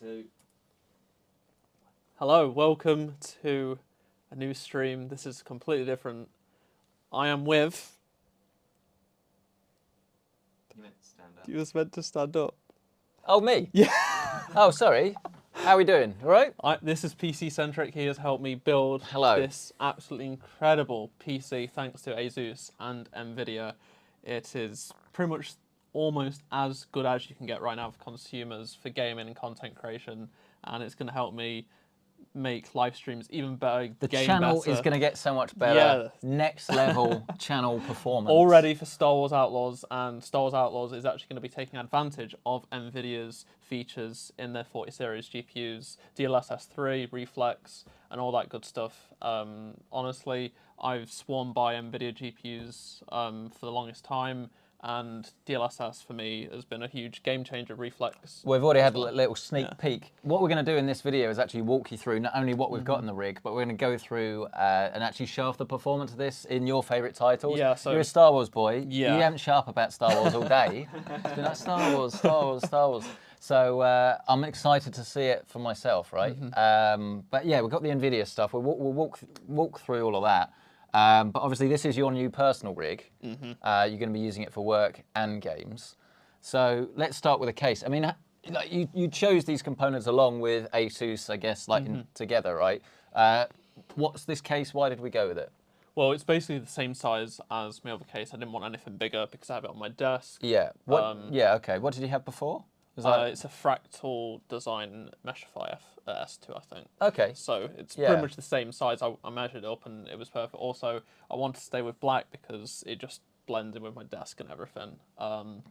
2. Hello, welcome to a new stream. This is completely different. I am with... You meant to stand up. You was meant to stand up. Oh, me? Yeah. Oh, sorry. How are we doing? All right? This is PC Centric. He has helped me build this absolutely incredible PC thanks to ASUS and NVIDIA. It is pretty much almost as good as you can get right now for consumers, for gaming and content creation, and it's going to help me make live streams even better. The channel is going to get so much better. Yeah. Next level channel performance. All ready for Star Wars Outlaws, and Star Wars Outlaws is actually going to be taking advantage of NVIDIA's features in their 40 series GPUs, DLSS 3, Reflex, and all that good stuff. Honestly, I've sworn by NVIDIA GPUs for the longest time, and DLSS for me has been a huge game changer. Reflex. We've already had a little sneak peek. What we're going to do in this video is actually walk you through not only what we've got in the rig, but we're going to go through and actually show off the performance of this in your favourite titles. Yeah, so you're a Star Wars boy. Yeah. You haven't shut up about Star Wars all day. It's been like Star Wars, Star Wars, Star Wars. So I'm excited to see it for myself, right? But yeah, we've got the NVIDIA stuff. We'll walk through all of that. But obviously this is your new personal rig. You're going to be using it for work and games. So let's start with a case. I mean, like you chose these components along with ASUS, I guess, like together, right? What's this case? Why did we go with it? Well, it's basically the same size as my other case. I didn't want anything bigger because I have it on my desk. Yeah. Yeah. Okay. What did you have before? It's a fractal design Meshify S2, I think. Okay. So it's pretty much the same size. I measured it up and it was perfect. Also, I want to stay with black because it just blends in with my desk and everything.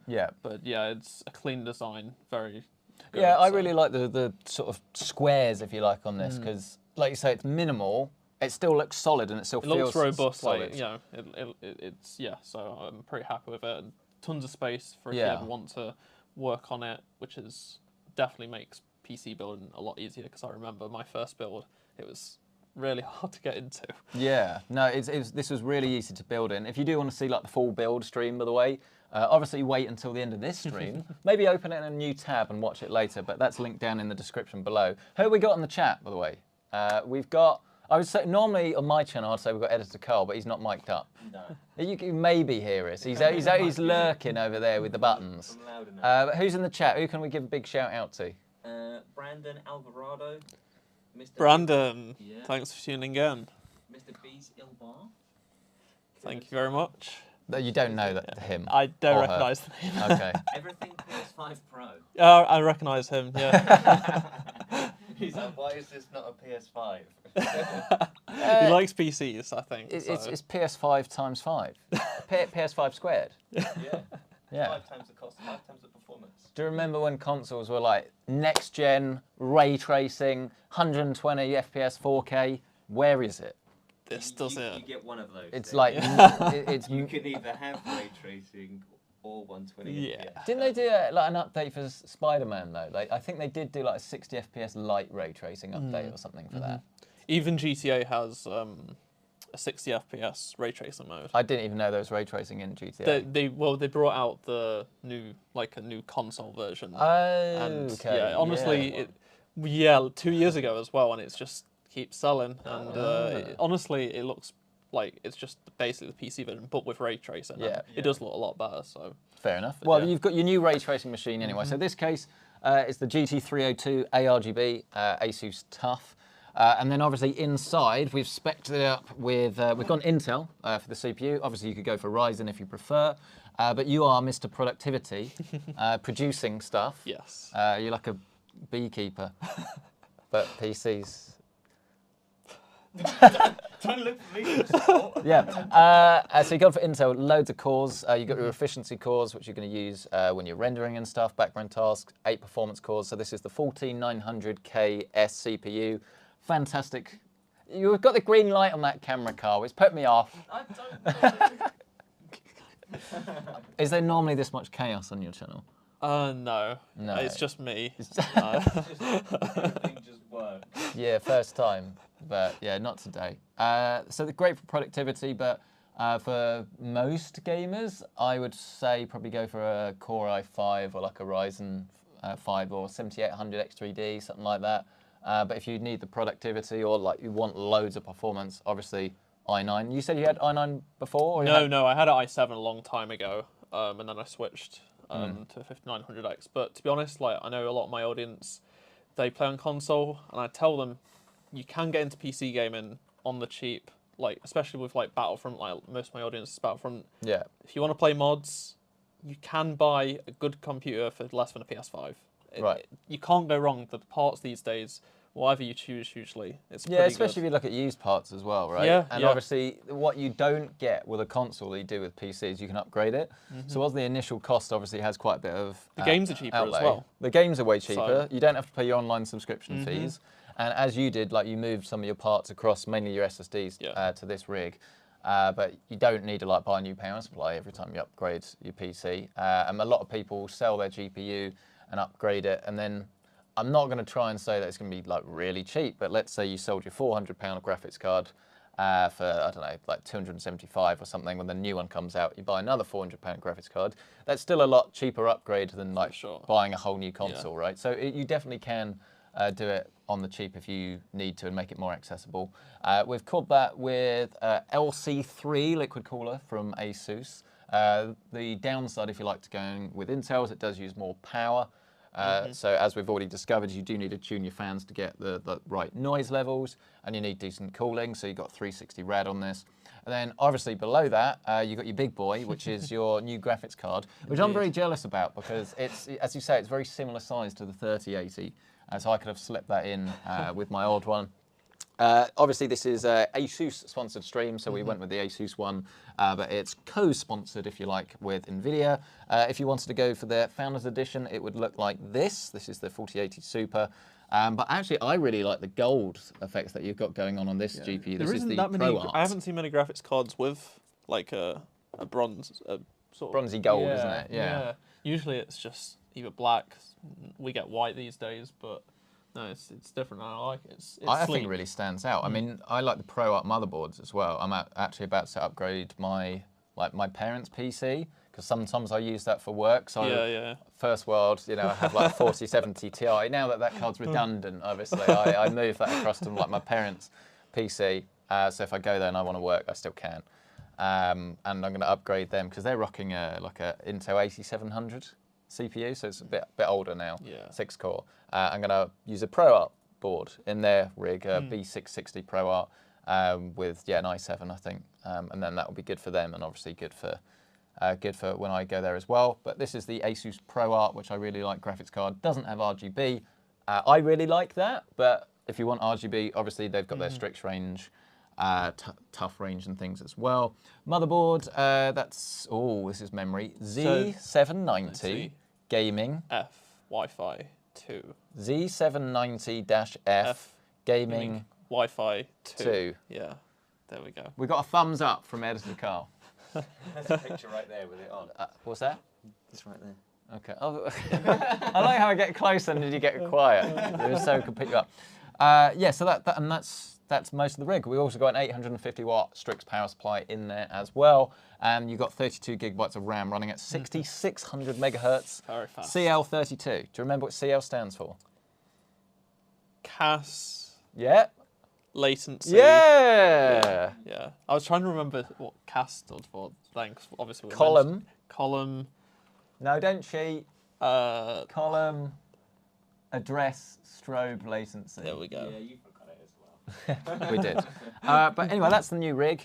Yeah. But yeah, it's a clean design, very good. Yeah, I really like the sort of squares, if you like, on this because, like you say, it's minimal. It still looks solid and it still feels looks robust. solid. Like, you know, it's yeah. So I'm pretty happy with it. And tons of space for if you ever want to work on it, which is definitely makes PC building a lot easier because I remember my first build, it was really hard to get into. Yeah, no, this was really easy to build in. If you do want to see like the full build stream, by the way, obviously wait until the end of this stream. Maybe open it in a new tab and watch it later, but that's linked down in the description below. Who have we got in the chat, by the way? We've got, I would say, normally on my channel, I'd say we've got Editor Carl, but he's not mic'd up. No. You can maybe hear us. He's lurking over there with the buttons. I'm loud enough. But who's in the chat? Who can we give a big shout out to? Brandon Alvarado. Mr. Brandon, Yeah. thanks for tuning in. Mr. Bees Ilbar. Thank you very much. You don't know that him. I don't or recognise the name. her. Okay. Everything PS5 Pro. I recognise him, yeah. He's like, why is this not a PS5? He likes PCs, I think. It's PS5 times 5. PS5 squared. Yeah. Yeah. 5 times the cost, 5 times the performance. Do you remember when consoles were like next gen, ray tracing, 120 FPS 4K? Where is it? This does it. You get one of those. It's then. like it's. You can either have ray tracing or 120 Yeah. FPS. Didn't they do like an update for Spider-Man though? Like I think they did do like a 60 FPS light ray tracing update or something for that. Even GTA has a 60 FPS ray tracing mode. I didn't even know there was ray tracing in GTA. They brought out the new a new console version. Oh, and okay. yeah, honestly, yeah. 2 years ago as well, and it's just keeps selling. And honestly, it looks like it's just basically the PC version, but with ray tracing. Yeah. It does look a lot better. So Fair enough. But Well, yeah. you've got your new ray tracing machine anyway. So this case is the GT302 ARGB ASUS TUF. And then obviously inside we've spec'd it up with, we've gone Intel for the CPU. Obviously you could go for Ryzen if you prefer. But you are Mr. Productivity, producing stuff. yes. You're like a beekeeper, but PCs. Don't look for me for support. Yeah, so you've gone for Intel, loads of cores. You've got your efficiency cores, which you're going to use when you're rendering and stuff, background tasks, 8 performance cores. So this is the 14900K S CPU. Fantastic. You've got the green light on that camera, Carl. It's put me off. I don't know. Is there normally this much chaos on your channel? No. No. It's just me. Everything just works. Yeah, first time, but yeah, not today. So they're great for productivity, but for most gamers, I would say probably go for a Core i5 or like a Ryzen 5 or 7800 X3D, something like that. But if you need the productivity or like you want loads of performance, obviously i9. You said you had i9 before? Or No, I had an i7 a long time ago, and then I switched to 5900X. But to be honest, like I know a lot of my audience, they play on console, and I tell them you can get into PC gaming on the cheap, like especially with like Battlefront. Like most of my audience is Battlefront. Yeah. If you want to play mods, you can buy a good computer for less than a PS5. Right. You can't go wrong. The parts these days, whatever you choose, usually it's yeah, especially if you look at used parts as well, right? Yeah, and yeah. obviously, what you don't get with a console that you do with PCs, you can upgrade it. So, whilst the initial cost obviously has quite a bit of the games are cheaper outlay, as well. The games are way cheaper. So, you don't have to pay your online subscription fees, and as you did, like you moved some of your parts across, mainly your SSDs, to this rig. But you don't need to like buy a new power supply every time you upgrade your PC. And a lot of people sell their GPU and upgrade it, and then I'm not going to try and say that it's going to be like really cheap, but let's say you sold your £400 graphics card for, I don't know, like 275 or something. When the new one comes out, you buy another £400 graphics card. That's still a lot cheaper upgrade than like buying a whole new console, right? So you definitely can do it on the cheap if you need to and make it more accessible. We've called that with LC3 liquid cooler from ASUS. The downside, if you like to go with Intel, is it does use more power. So as we've already discovered, you do need to tune your fans to get the right noise levels, and you need decent cooling. So you've got 360 rad on this. And then obviously below that, you've got your big boy, which is your new graphics card, which I'm very jealous about because it's, as you say, it's very similar size to the 3080. So I could have slipped that in with my old one. Obviously, this is a ASUS sponsored stream, so we went with the ASUS one, but it's co-sponsored, if you like, with NVIDIA. If you wanted to go for the Founders Edition, it would look like this. This is the 4080 Super. But actually, I really like the gold effects that you've got going on this GPU. This is the Pro Art. I haven't seen many graphics cards with like a bronze, sort of bronzy gold, isn't it? Yeah. Usually it's just either black. We get white these days, but no, it's different. I like it. I think it really stands out. I mean, I like the Pro Art motherboards as well. I'm actually about to upgrade my parents' PC because sometimes I use that for work. So first world, you know, I have like 4070 Ti. Now that card's redundant, obviously, I moved that across to like my parents' PC. So if I go there and I want to work, I still can. And I'm going to upgrade them because they're rocking like a Intel 8700 CPU, so it's a bit older now, 6-core. I'm going to use a Pro Art board in their rig, B660 Pro Art, with an i7, I think, and then that will be good for them and obviously good for when I go there as well. But this is the ASUS Pro Art, which I really like. Graphics card doesn't have RGB. I really like that, but if you want RGB, obviously they've got their Strix range. Tough range and things as well. Motherboard, this is memory. Z790 Gaming. F Wi-Fi 2. Z790-F Gaming Wi-Fi 2. Yeah, there we go. We got a thumbs up from Editor Carl. There's a picture right there with it on. What's that? It's right there. Okay. Oh, I like how I get closer and then you get quiet. It was so could pick you up. So that's most of the rig. We also got an 850 watt Strix power supply in there as well. And you've got 32 gigabytes of RAM running at 6600 megahertz. Very fast. CL32. Do you remember what CL stands for? CAS. Yeah. Latency. Yeah. Yeah. I was trying to remember what CAS stood for. Thanks. Obviously. Column. Column. No, don't cheat. Column. Address. Strobe latency. There we go. Yeah, you forgot it as well. We did. But anyway, that's the new rig.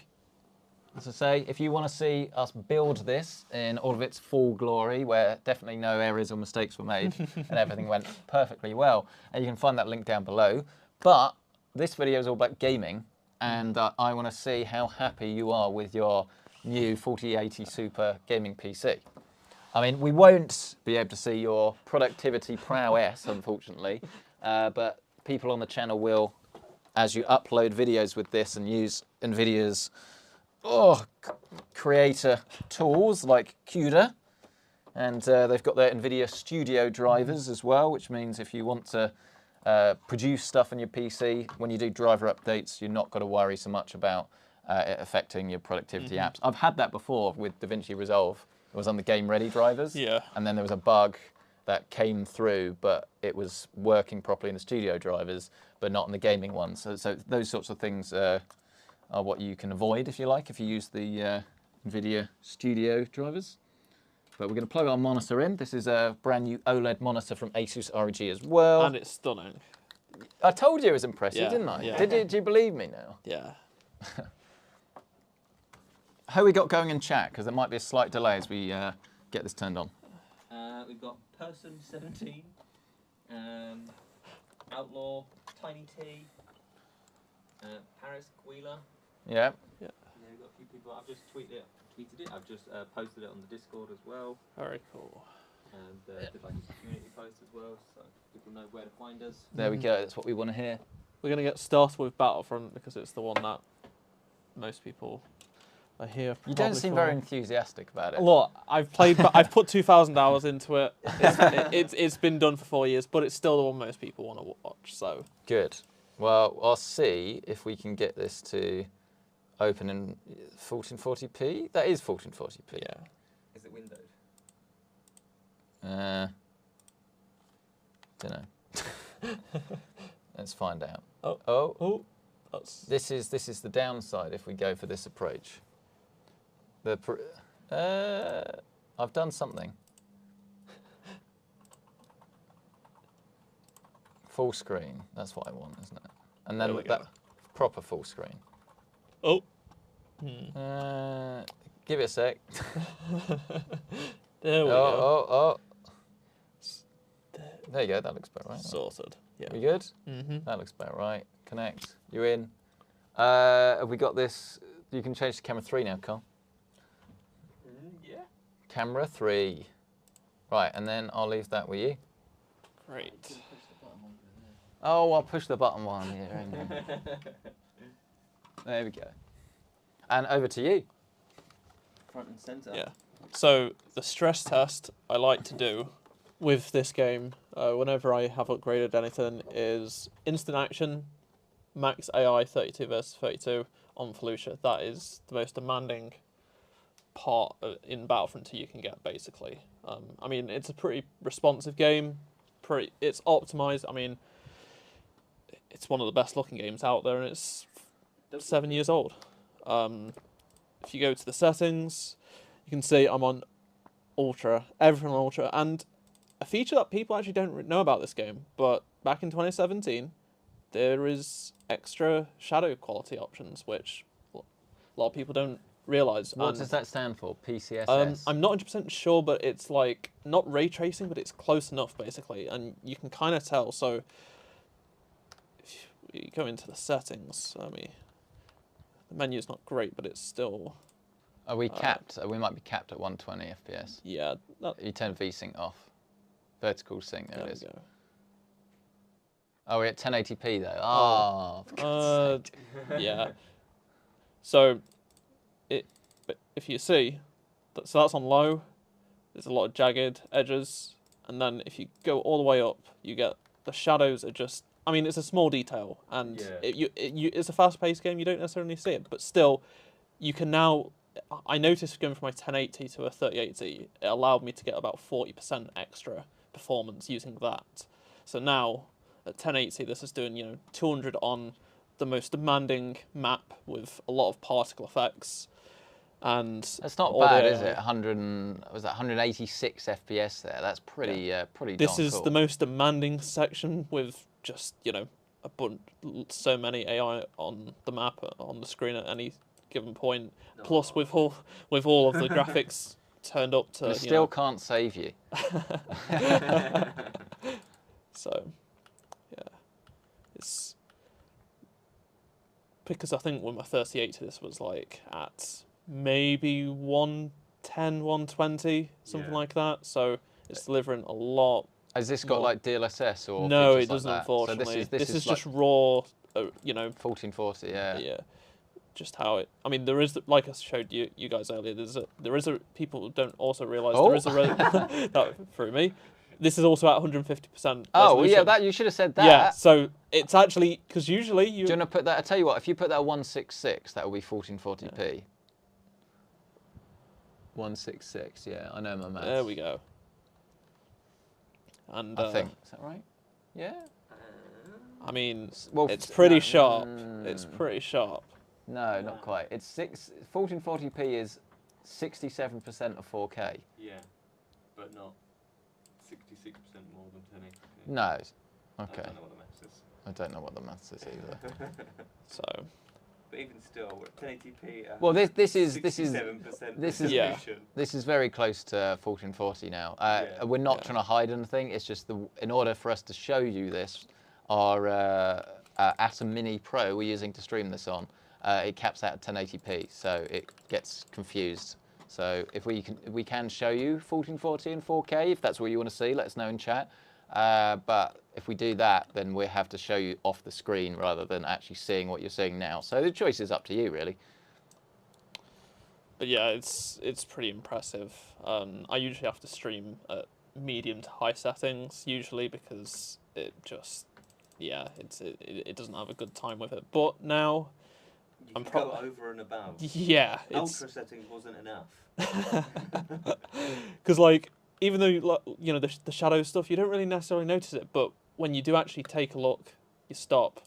As I say, if you want to see us build this in all of its full glory, where definitely no errors or mistakes were made and everything went perfectly well, and you can find that link down below. But this video is all about gaming, and I want to see how happy you are with your new 4080 Super gaming PC. I mean, we won't be able to see your productivity prowess, unfortunately, but people on the channel will, as you upload videos with this and use NVIDIA's creator tools like CUDA, and they've got their NVIDIA Studio drivers as well, which means if you want to produce stuff on your PC, when you do driver updates, you're not got to worry so much about it affecting your productivity apps. I've had that before with DaVinci Resolve. It was on the Game Ready drivers, and then there was a bug that came through, but it was working properly in the studio drivers, but not in the gaming ones. So those sorts of things are what you can avoid, if you like, if you use the NVIDIA studio drivers. But we're going to plug our monitor in. This is a brand new OLED monitor from ASUS ROG as well. And it's stunning. I told you it was impressive, Yeah, didn't I? yeah. Do you believe me now? Yeah. How we got going in chat? Because there might be a slight delay as we get this turned on. We've got Person 17, Outlaw, Tiny T, Paris Guila. Yeah. Yeah, we've got a few people. I've just tweeted it. I've just posted it on the Discord as well. Very cool. And did like a community post as well, so people know where to find us. There we go. That's what we want to hear. We're going to get started with Battlefront because it's the one that most people are here. You don't seem very enthusiastic about it. Look, I've put 2,000 hours into it. It's been done for 4 years, but it's still the one most people want to watch. So good. Well, I'll see if we can get this to open in 1440p. That is 1440p. Yeah. Is it windowed? Don't know. Let's find out. Oh. This is the downside if we go for this approach. I've done something. Full screen. That's what I want, isn't it? And then with that proper full screen. Oh. Give it a sec. There we go. Oh. There you go. That looks about right. Sorted. Yeah. We good? Mm-hmm. That looks about right. Connect. You're in. Have we got this? You can change to camera 3 now, Carl. Yeah. Camera 3. Right, and then I'll leave that with you. Great. Oh, I'll push the button while I'm here. There we go. And over to you. Front and centre. Yeah. So the stress test I like to do with this game, whenever I have upgraded anything, is instant action, max AI 32 versus 32 on Felucia. That is the most demanding part in Battlefront 2 you can get, basically. I mean, it's a pretty responsive game. It's optimized. I mean, it's one of the best looking games out there, and it's 7 years old. If you go to the settings, you can see I'm on Ultra, everything on Ultra, and a feature that people actually don't know about this game, but back in 2017, there is extra shadow quality options, which a lot of people don't realise. What does that stand for? PCSS? I'm not 100% sure, but it's like, not ray tracing, but it's close enough, basically, and you can kind of tell. So, if you go into the settings, the menu's not great, but it's still... Are we capped? We might be capped at 120 FPS. Yeah. You turn VSync off. Vertical sync, there it is. Go. Oh, we're at 1080p though. Oh, for God's sake. Yeah. So, but if you see, so that's on low. There's a lot of jagged edges, and then if you go all the way up, you get the shadows are just. I mean, it's a small detail, and it's a fast-paced game. You don't necessarily see it, but still, you can now. I noticed going from my 1080 to a 3080, it allowed me to get about 40% extra performance using that. So now at 1080, this is doing 200 on the most demanding map with a lot of particle effects, and that's not bad, is it? 186 FPS there. That's pretty pretty. This darn is cool. the most demanding section with just so many AI on the map on the screen at any given point. Plus with all of the graphics turned up to. It still can't save you. So, yeah, it's because I think with my 3080 this was like at maybe 110, 120, something like that. So it's delivering a lot. Has this got like DLSS or? No, it doesn't. Like Unfortunately, so this is like just raw. 1440, yeah. Yeah. Just how it. I mean, there is, like I showed you guys earlier. There is a people don't also realise there is a that through me. This is also at 150%. Oh, well, yeah, that you should have said that. Yeah, so it's actually because usually you. Do you want to put that? I tell you what, if you put that 166, that will be 1440p. Yeah. 166, yeah, I know my maths. There we go. and I think. Is that right? Yeah. I mean, Well, it's pretty no, sharp. It's pretty sharp. No, not quite. 1440p is 67% of 4K. Yeah, but not 66% more than 1080p. No. Okay. I don't know what the maths is. I don't know what the maths is either. So. But even still, 1080p. Well, this is 67% this is yeah. resolution. This is very close to 1440 now. Yeah. We're not trying to hide anything. It's just in order for us to show you this, our Atom Mini Pro we're using to stream this on, it caps out at 1080p, so it gets confused. So if we can show you 1440 and 4K, if that's what you want to see, let us know in chat. But if we do that, then we have to show you off the screen rather than actually seeing what you're seeing now. So the choice is up to you, really. But yeah, it's pretty impressive. I usually have to stream at medium to high settings usually because it just it doesn't have a good time with it. But now You can go over and above. Yeah, Ultra settings wasn't enough. Because like even though you know the shadow stuff, you don't really necessarily notice it, but when you do actually take a look, you stop.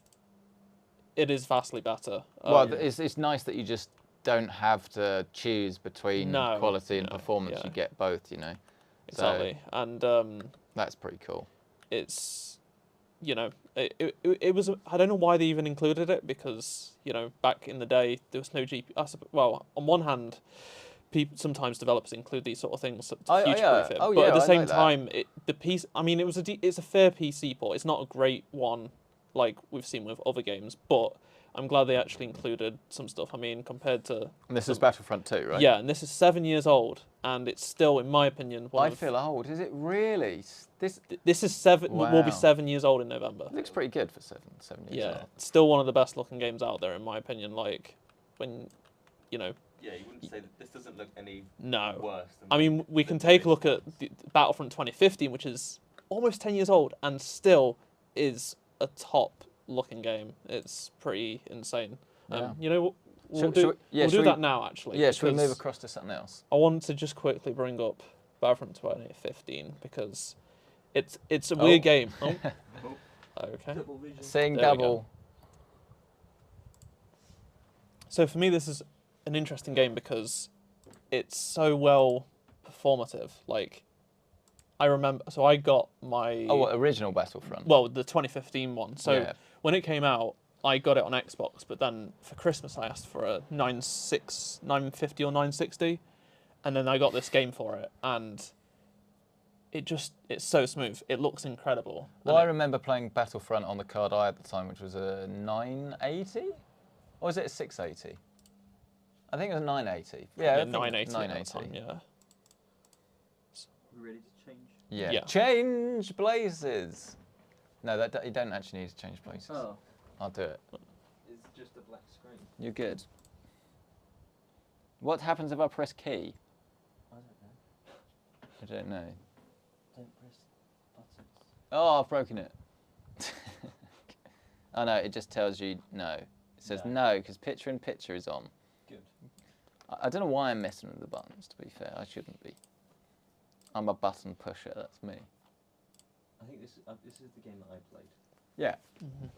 It is vastly better. Well, it's nice that you just don't have to choose between quality and performance. You get both, you know. Exactly, so, and that's pretty cool. It's, you know, it was. I don't know why they even included it because you know back in the day there was no GPU. Well, on one hand, sometimes developers include these sort of things to future-proof it, but at the same time, the piece. I mean, it's a fair PC port. It's not a great one like we've seen with other games, but I'm glad they actually included some stuff. I mean, compared to... And this is Battlefront II, right? Yeah, and this is 7 years old, and it's still, in my opinion, I feel old. Is it really? This is will be 7 years old in November. It looks pretty good for seven years old. Yeah, it's still one of the best looking games out there, in my opinion. Like, when, you know... Yeah, you wouldn't say that this doesn't look any worse. I mean, we can take a look at Battlefront 2015, which is almost 10 years old, and still is a top-looking game. It's pretty insane. Yeah. You know, we'll do that now, actually. Yeah, should we move across to something else? I want to just quickly bring up Battlefront 2015 because it's a weird game. Oh. Okay. Seeing double. So for me, this is an interesting game because it's so well performative. Like, I remember, so I got my... Oh, what, original Battlefront? Well, the 2015 one. So when it came out, I got it on Xbox, but then for Christmas I asked for a 950 or 960, and then I got this game for it, and it's so smooth. It looks incredible. Well, I remember playing Battlefront on the card I had at the time, which was a 980? Or was it a 680? I think it was a 980. Yeah, 980. 980. At the time, yeah. Ready to change? Yeah. Change places. No, you don't actually need to change places. Oh. I'll do it. It's just a black screen. You're good. What happens if I press key? I don't know. I don't know. Don't press buttons. Oh, I've broken it. Oh no, it just tells you no. It says no because picture in picture is on. Good. I don't know why I'm messing with the buttons, to be fair. I shouldn't be. I'm a button pusher, that's me. I think this is the game that I played. Yeah.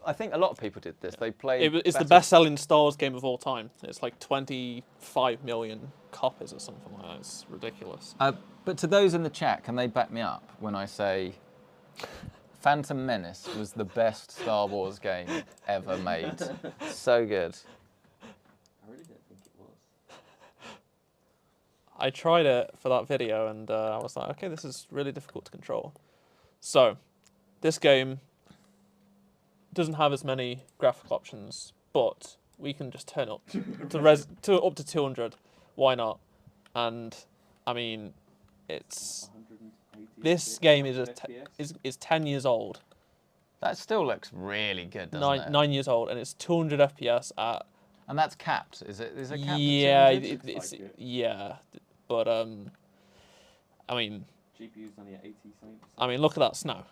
I think a lot of people did this. They played... It's the best-selling Star Wars game of all time. It's like 25 million copies or something like that. It's ridiculous. But to those in the chat, can they back me up when I say Phantom Menace was the best Star Wars game ever made? So good. I really don't think it was. I tried it for that video and I was like, okay, this is really difficult to control. So, this game doesn't have as many graphical options, but we can just turn up to up to 200. Why not? And I mean, this game is 10 years old. That still looks really good, doesn't it? 9 years old, and it's 200 FPS at. And that's capped. Is it capped? Yeah, yeah. But I mean, GPU's only at 80 something. I mean, look at that snow.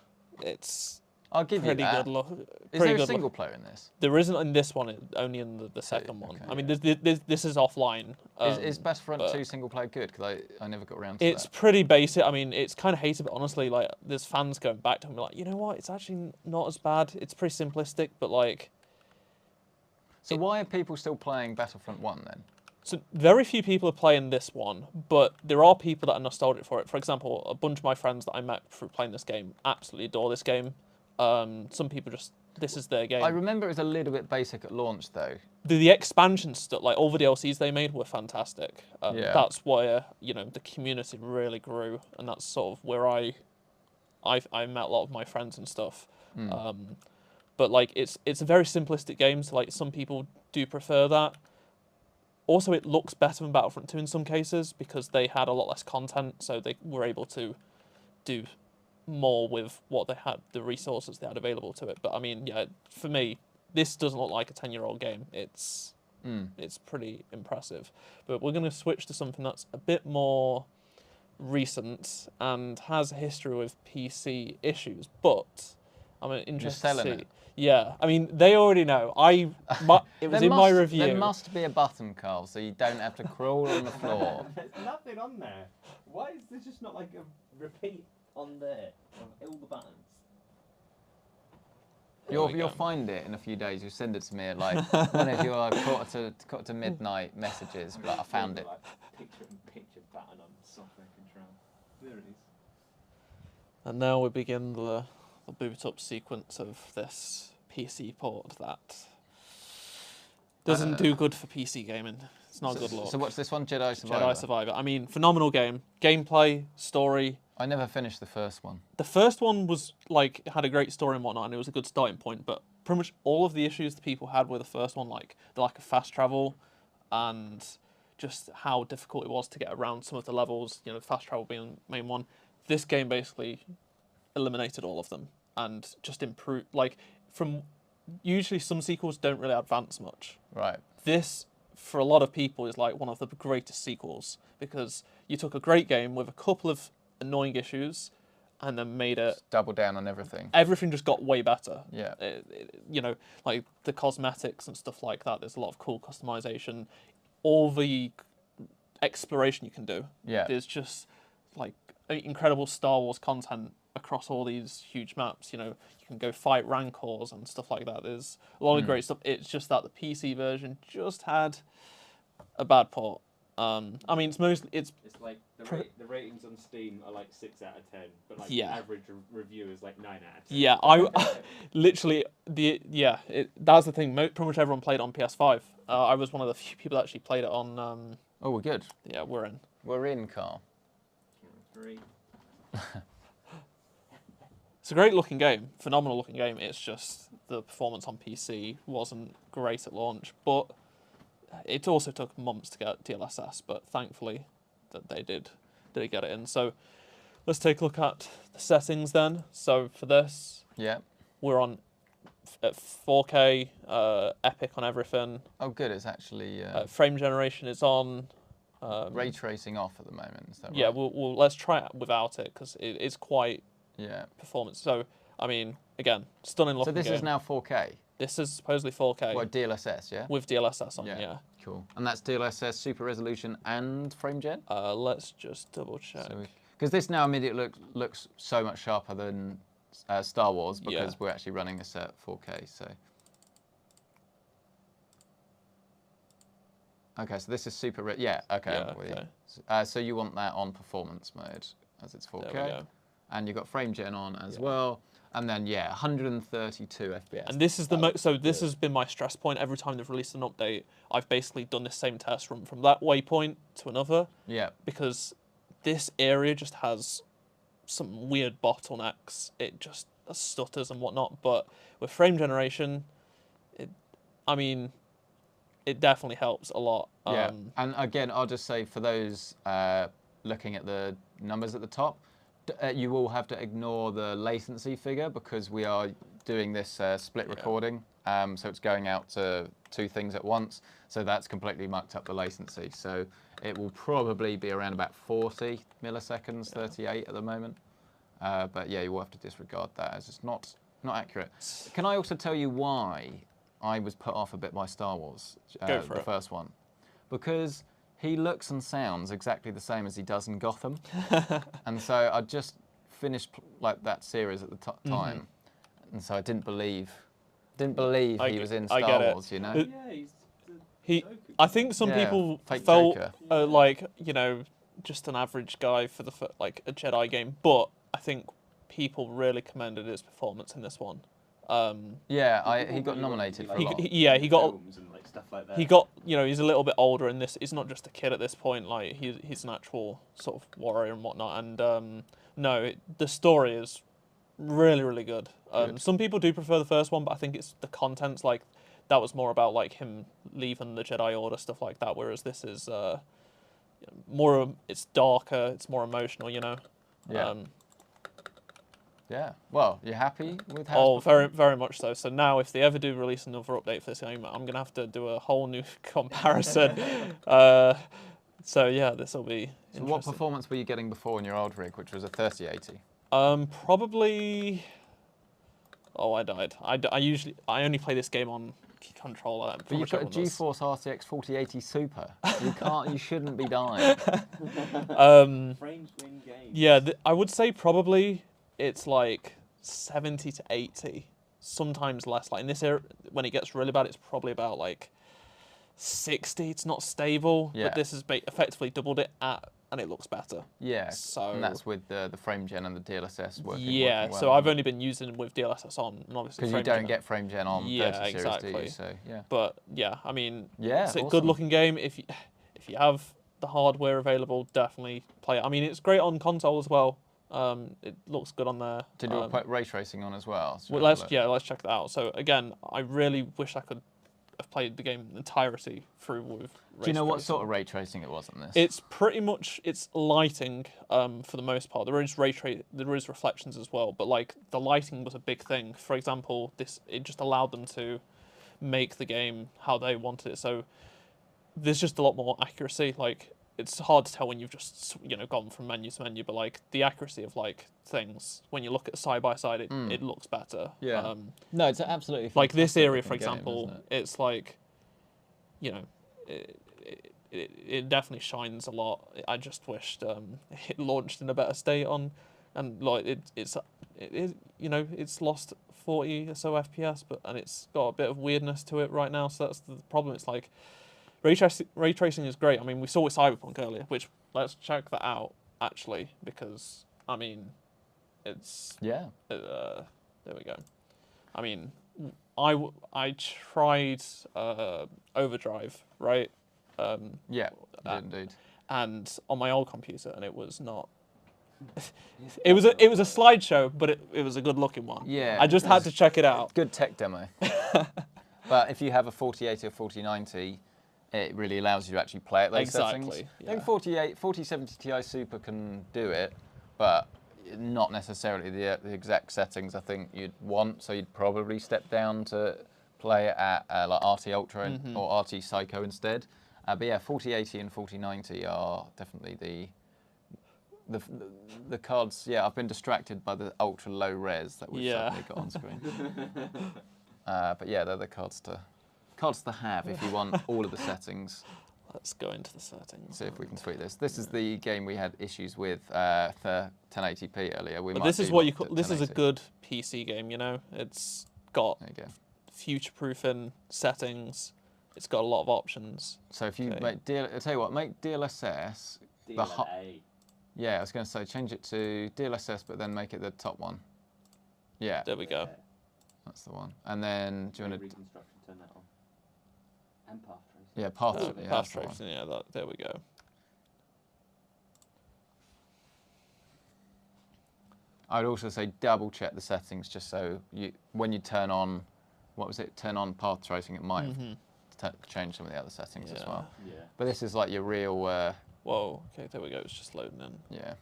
It's. I'll give you pretty that. good look. Is there a single player in this? There isn't in this one, only in the second one. Okay. I mean, this is offline. Is Battlefront 2 single player good? Because I never got around to it's that. pretty basic. I mean, it's kind of hated, but honestly, like, there's fans going back to him like, you know what? It's actually not as bad. It's pretty simplistic, but like. So why are people still playing Battlefront 1 then? So very few people are playing this one, but there are people that are nostalgic for it. For example, a bunch of my friends that I met through playing this game absolutely adore this game. Some people just, this is their game. I remember it was a little bit basic at launch though. The expansion stuff, like all the DLCs they made were fantastic. Yeah. That's where, you know, the community really grew, and that's sort of where I met a lot of my friends and stuff. But like it's a very simplistic game, so like some people do prefer that. Also, it looks better than Battlefront 2 in some cases because they had a lot less content, so they were able to do more with what they had, the resources they had available to it. But I mean, yeah, for me, this doesn't look like a 10-year-old game. It's pretty impressive. But we're going to switch to something that's a bit more recent and has a history with PC issues. But I'm interested to see. It. Yeah, I mean, they already know. It was in my review. There must be a button, Carl, so you don't have to crawl on the floor. There's nothing on there. Why is there just not like a repeat on there of all the buttons? You'll find it in a few days. You'll send it to me at like one of your quarter to midnight messages. Like I found it. Like picture button on software control. There it is. And now we begin the boot up sequence of this PC port that doesn't do good for PC gaming. It's not good luck. So what's this one? Jedi Survivor? Jedi Survivor. I mean, phenomenal game. Gameplay, story. I never finished the first one. The first one was like had a great story and whatnot, and it was a good starting point. But pretty much all of the issues that people had with the first one, like the lack of fast travel, and just how difficult it was to get around some of the levels. You know, fast travel being the main one. This game basically eliminated all of them and just improved. Like from usually some sequels don't really advance much. Right. This, for a lot of people, is like one of the greatest sequels because you took a great game with a couple of annoying issues and then made it Just double down on everything. Everything just got way better. Yeah. You know, like the cosmetics and stuff like that. There's a lot of cool customization. All the exploration you can do. Yeah. There's just like incredible Star Wars content across all these huge maps. You know, you can go fight Rancors and stuff like that. There's a lot of great stuff. It's just that the PC version just had a bad port. I mean, it's like the ratings on Steam are like 6 out of 10, but like Yeah. the average review is like 9 out of 10. Yeah, I literally that's the thing. Pretty much everyone played it on PS5. I was one of the few people that actually played it on. Oh, we're good. Yeah, we're in. We're in, Carl. 3. It's a great looking game, phenomenal looking game. It's just the performance on PC wasn't great at launch, but it also took months to get DLSS. But thankfully, that they did get it in. So let's take a look at the settings then. So for this, Yeah. we're on at 4K, epic on everything. Oh, good. It's actually Frame generation is on. ray tracing off at the moment. Is that Yeah, right? we'll let's try it without it because it is quite Yeah. performance. So I mean, again, stunning So looking this game. is now 4K. This is supposedly 4K What, DLSS, yeah? with DLSS on. Yeah. Cool. And that's DLSS, super resolution, and frame gen? Let's just double check. Because this now immediately looks so much sharper than Star Wars because Yeah. we're actually running this at 4K. So. Okay, so this is super. Yeah. Okay. Yeah, I'm with okay. you. So you want that on performance mode as it's 4K, There we go. and you've got frame gen on as well. And then 132 FPS. And this is the so this has been my stress point every time they've released an update. I've basically done this same test run from that waypoint to another. Yeah. Because this area just has some weird bottlenecks. It just stutters and whatnot. But with frame generation, it definitely helps a lot. Yeah. And again, I'll just say for those looking at the numbers at the top, you will have to ignore the latency figure because we are doing this split recording. So it's going out to 2 things at once. So that's completely mucked up the latency. So it will probably be around about 40 milliseconds, 38 at the moment. But yeah, you will have to disregard that as it's not Not accurate. Can I also tell you why I was put off a bit by Star Wars, Go for the it. first one? Because he looks and sounds exactly the same as he does in Gotham. And so I just finished like that series at the time. And so I didn't believe he was in Star Wars, you know? Yeah, I think some Yeah, people fake felt Joker. like, you know, just an average guy for like a Jedi game, but I think people really commended his performance in this one. Yeah, he got nominated for a lot. He got films and like stuff like that. he got, you know, he's a little bit older in this. He's not just a kid at this point. Like he's an actual sort of warrior and whatnot. And the story is really, really good. Good. Some people do prefer the first one, but I think it's the content's like that was more about like him leaving the Jedi Order, stuff like that. Whereas this is more. It's darker. It's more emotional. You know. Yeah. Yeah. Well, you happy with how? Oh, very, very much so. So now, if they ever do release another update for this game, I'm gonna have to do a whole new comparison. So yeah, this will be. So what performance were you getting before in your old rig, which was a 3080? Probably. Oh, I died. I only play this game on controller. But you've got a GeForce RTX 4080 Super. You shouldn't be dying. Frames win games. Yeah, I would say probably it's like 70 to 80, sometimes less. Like in this era, when it gets really bad, it's probably about like 60. It's not stable, Yeah. but this has effectively doubled it and it looks better. Yeah. So and that's with the frame gen and the DLSS working. Yeah. working well, So I've only been using with DLSS on, and obviously because you don't get frame gen on 30 series, exactly. do you? So yeah. But yeah, I mean, Yeah, it's a awesome. good-looking game. If you have the hardware available, definitely play it. I mean, it's great on console as well. It looks good on there. Did you put ray tracing on as well? So Well, let's check that out. So again, I really wish I could have played the game entirety through with. Do you know what sort of ray tracing it was on this? It's pretty much lighting for the most part. There is there is reflections as well, but like the lighting was a big thing. For example, it just allowed them to make the game how they wanted it. So there's just a lot more accuracy. Like it's hard to tell when you've just gone from menu to menu, but like the accuracy of like things when you look at side by side, it looks better. Yeah. No, it's absolutely like this fantastic area, for looking game, example. isn't it? It's like, it definitely shines a lot. I just wished it launched in a better state and like it's lost 40 or so FPS, and it's got a bit of weirdness to it right now. So that's the problem. It's like ray tracing is great. I mean, we saw with Cyberpunk earlier, which let's check that out actually, because I mean, it's Yeah. there we go. I mean, I tried Overdrive, right? Yeah, indeed. And on my old computer, and it was not. It was a slideshow, but it was a good looking one. Yeah. I just had to check it out. Good tech demo. But if you have a 4080 or 4090, it really allows you to actually play at those settings. Exactly. I think 4070 Ti Super can do it, but not necessarily the exact settings I think you'd want. So you'd probably step down to play it at like RT Ultra or RT Psycho instead. But yeah, 4080 and 4090 are definitely the cards. Yeah, I've been distracted by the ultra low res that we've suddenly got on screen. But yeah, they're the cards to have if you want all of the settings. Let's go into the settings. See if we can tweak this. This is the game we had issues with for 1080p earlier. But this is what you call. This is a good PC game. It's got future-proofing settings. It's got a lot of options. So if you make I tell you what, make DLSS. Yeah, I was going to say change it to DLSS, but then make it the top one. Yeah. There we go. That's the one. And then do you want to reconstruction? Turn that on. And path tracing. Yeah, path tracing. Tracing. Yeah, there we go. I would also say double check the settings just so when you turn on, turn on path tracing, it might change some of the other settings as well. Yeah. But this is like your real. Whoa. Okay, there we go. It's just loading in. Yeah.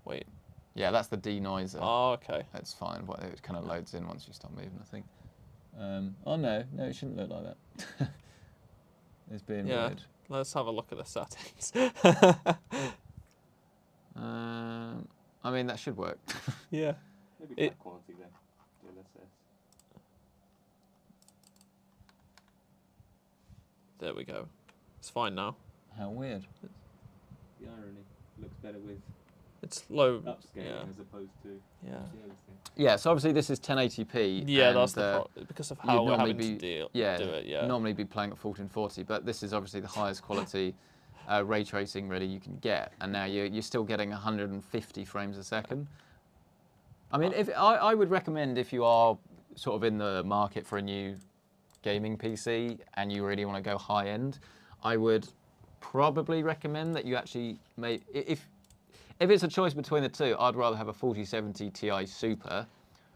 Wait. Yeah, that's the denoiser. Oh, okay. That's fine. It kind of loads in once you start moving, I think. Oh no, it shouldn't look like that. It's being weird. Let's have a look at the settings. I mean, that should work. Yeah. Maybe quality then. There we go. It's fine now. How weird. The irony looks better with It's low. upscaling Yeah. as opposed to Yeah. Yeah, so obviously this is 1080p. Yeah, and, that's the because of you'd how we're normally having to do yeah, it. Yeah. normally be playing at 1440, but this is obviously the highest quality ray tracing really you can get, and now you're still getting 150 frames a second. I mean, if I would recommend if you are sort of in the market for a new gaming PC and you really want to go high end, I would probably recommend that you actually if it's a choice between the two, I'd rather have a 4070 Ti Super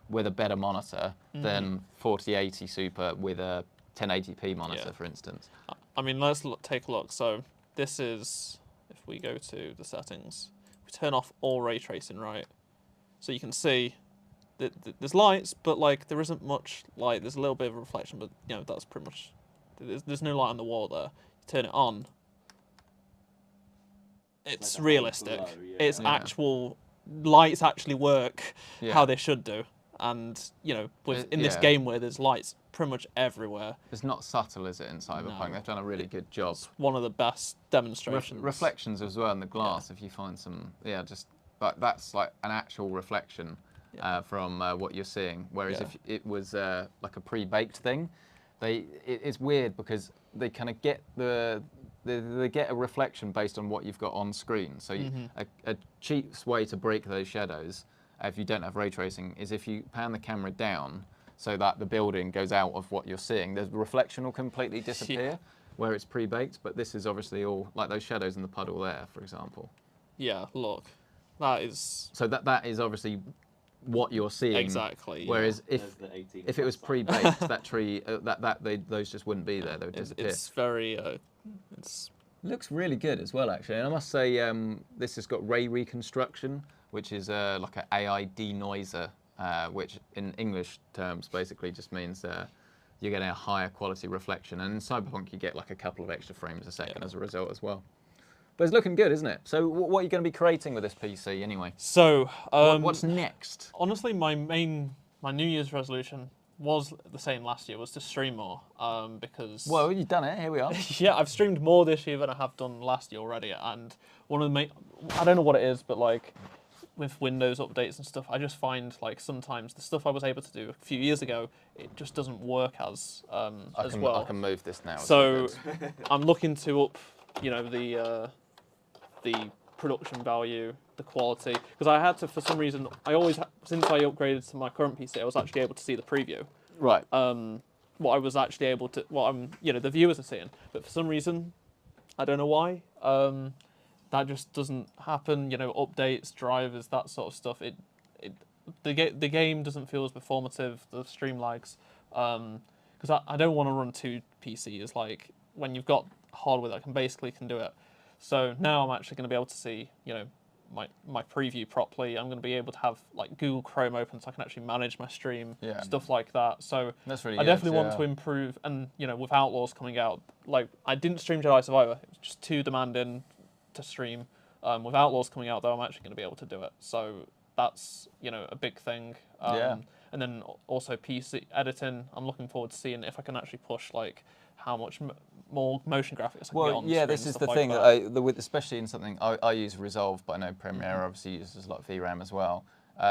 with a better monitor than 4080 Super with a 1080p monitor, for instance. I mean, let's take a look. So this is, if we go to the settings, we turn off all ray tracing, right? So you can see that there's lights, but like there isn't much light. There's a little bit of reflection, but you know that's pretty much. There's no light on the wall there. You turn it on. It's like realistic. glow, yeah. It's actual lights actually work Yeah. how they should do, and you know, in this game where there's lights pretty much everywhere. It's not subtle, is it, in Cyberpunk? No. They've done a really good job. It's one of the best demonstrations. Reflections as well in the glass, if you find some, just like that's like an actual reflection from what you're seeing. Whereas if it was like a pre-baked thing, it's weird because they kind of get they get a reflection based on what you've got on screen. So a cheap way to break those shadows, if you don't have ray tracing, is if you pan the camera down so that the building goes out of what you're seeing. The reflection will completely disappear where it's pre-baked, but this is obviously all, like those shadows in the puddle there, for example. Yeah, look, that is... So that is obviously what you're seeing. Exactly. Whereas if it was pre-baked, that tree, those just wouldn't be there. They would disappear. It's very... Looks really good as well, actually. And I must say, this has got ray reconstruction, which is like an AI denoiser, which in English terms basically just means you're getting a higher quality reflection. And in Cyberpunk, you get like a couple of extra frames a second as a result as well. But it's looking good, isn't it? So what are you going to be creating with this PC anyway? So what's next? Honestly, my New Year's resolution was the same last year, was to stream more, because... Well, you've done it, here we are. Yeah, I've streamed more this year than I have done last year already, and one of the main... I don't know what it is, but like, with Windows updates and stuff, I just find like sometimes the stuff I was able to do a few years ago, it just doesn't work as well. I can move this now. So I'm looking to up, you know, the production value, the quality, because I had to, for some reason, since I upgraded to my current PC, I was actually able to see the preview. Right. What I was actually able to, the viewers are seeing, but for some reason, I don't know why, that just doesn't happen. You know, updates, drivers, that sort of stuff. The game doesn't feel as performative. The stream lags, because I don't want to run two PCs. Like when you've got hardware that can do it. So now I'm actually going to be able to see, you know, my preview properly. I'm going to be able to have like Google Chrome open so I can actually manage my stream, stuff like that. So that's really I definitely want to improve. And you know, with Outlaws coming out, like I didn't stream Jedi Survivor. It was just too demanding to stream. With Outlaws coming out though, I'm actually going to be able to do it. So that's, you know, a big thing. And then also PC editing. I'm looking forward to seeing if I can actually push like how much more motion graphics I can get on the screen this is the like thing that. Especially in something I use Resolve, but I know Premiere obviously uses a lot of VRAM as well.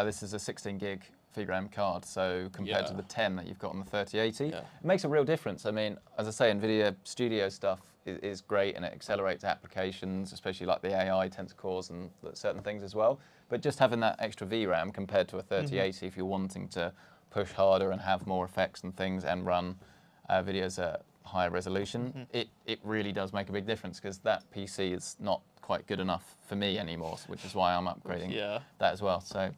This is a 16 gig VRAM card, so compared to the 10 that you've got on the 3080, it makes a real difference. I mean, as I say, NVIDIA Studio stuff is great and it accelerates applications, especially like the AI tensor cores and certain things as well. But just having that extra VRAM compared to a 3080, if you're wanting to push harder and have more effects and things and run videos at higher resolution, it really does make a big difference, because that PC is not quite good enough for me anymore, which is why I'm upgrading that as well. So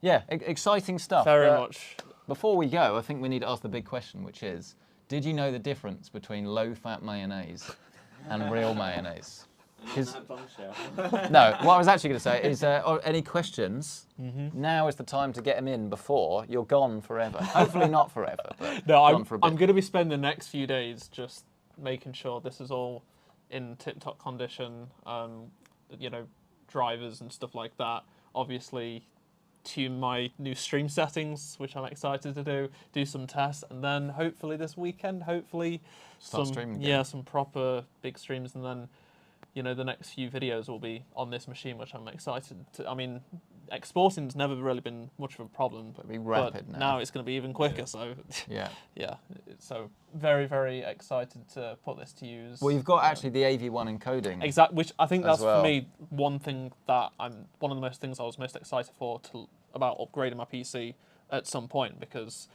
yeah, exciting stuff. Very much. Before we go, I think we need to ask the big question, which is, did you know the difference between low-fat mayonnaise and real mayonnaise? No, what I was actually going to say is, any questions, now is the time to get them in before you're gone forever. Hopefully not forever, but no, I'm going to be spending the next few days just making sure this is all in tip-top condition, you know, drivers and stuff like that. Obviously, tune my new stream settings, which I'm excited to do some tests, and then hopefully this weekend, Start streaming again. some proper big streams, and then the next few videos will be on this machine, which I'm excited to. I mean, exporting's never really been much of a problem, It'll be rapid but now. it's going to be even quicker. So Yeah. yeah, so very, very excited to put this to use. Well, you've got actually the AV1 encoding. Exactly, which I think that's well. for me one thing that one of the most things I was most excited for about upgrading my PC at some point, because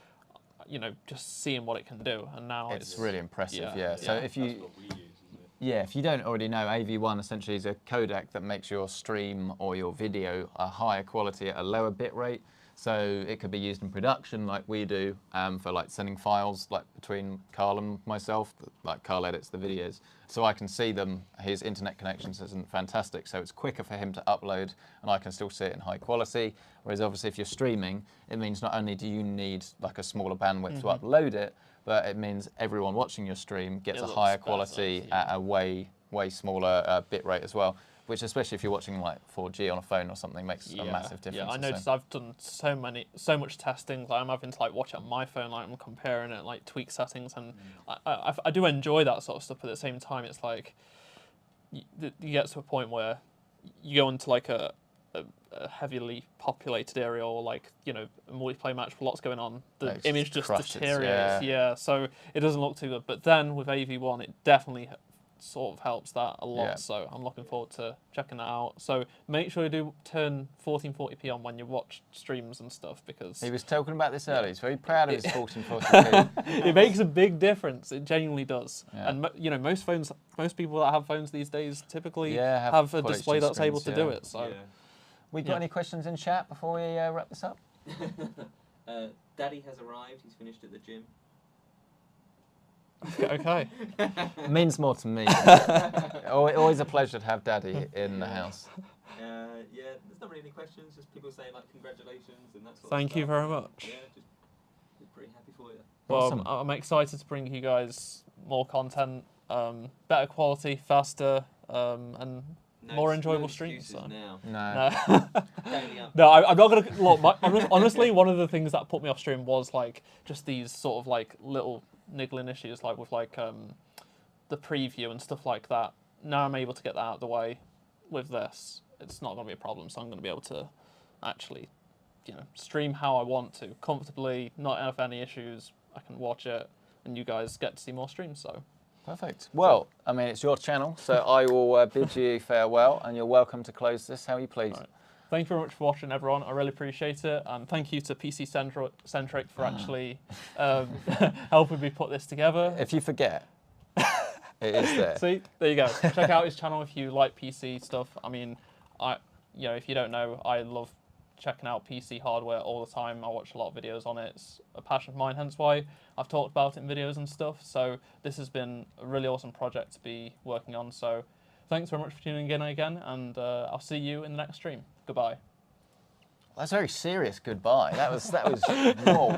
just seeing what it can do, and now It's really impressive. Yeah. Yeah. So if you That's what we use, isn't it? Yeah, if you don't already know, AV1 essentially is a codec that makes your stream or your video a higher quality at a lower bit rate. So it could be used in production like we do for like sending files like between Carl and myself, like Carl edits the videos. So I can see them, his internet connections isn't fantastic, so it's quicker for him to upload and I can still see it in high quality. Whereas obviously if you're streaming, it means not only do you need like a smaller bandwidth to upload it, but it means everyone watching your stream gets a higher quality at a way smaller bit rate as well, which especially if you're watching like 4G on a phone or something makes a massive difference. Yeah, I noticed I've done so much testing. Like I'm having to like watch it on my phone, like I'm comparing it, like tweak settings, and I do enjoy that sort of stuff. But at the same time, it's like you get to a point where you go into like a heavily populated area, or like a multiplayer match with lots going on, the image just deteriorates. Yeah, so it doesn't look too good. But then with AV1, it definitely sort of helps that a lot. So I'm looking forward to checking that out. So make sure you do turn 1440p on when you watch streams and stuff, because he was talking about this earlier. He's very proud of his 1440p. it makes a big difference. It genuinely does. Yeah. And most people that have phones these days typically have have a display that's able to do it. So. We got any questions in chat before we wrap this up? Daddy has arrived. He's finished at the gym. Okay. Means more to me. Always a pleasure to have Daddy in the house. There's not really any questions. Just people saying like congratulations and that sort of Thank stuff. you very much. Yeah, just we're pretty happy for you. Well, Awesome. I'm excited to bring you guys more content, better quality, faster, and more enjoyable streams. So. Now. No. Daily up. No, I'm not gonna look. Honestly, one of the things that put me off stream was like just these sort of like little niggling issues, like with like the preview and stuff like that. Now I'm able to get that out of the way with this. It's not gonna be a problem, so I'm gonna be able to actually, stream how I want to comfortably, not have any issues. I can watch it, and you guys get to see more streams. So. Perfect. Well, I mean, it's your channel, so I will bid you farewell, and you're welcome to close this how you please. Right. Thank you very much for watching, everyone. I really appreciate it. And thank you to PC Centric for actually helping me put this together. If you forget, it is there. See, there you go. Check out his channel if you like PC stuff. I mean, if you don't know, I love checking out PC hardware all the time. I watch a lot of videos on it. It's a passion of mine, hence why I've talked about it in videos and stuff. So this has been a really awesome project to be working on. So thanks very much for tuning in again, and I'll see you in the next stream. Goodbye. That's a very serious goodbye. That was whoa.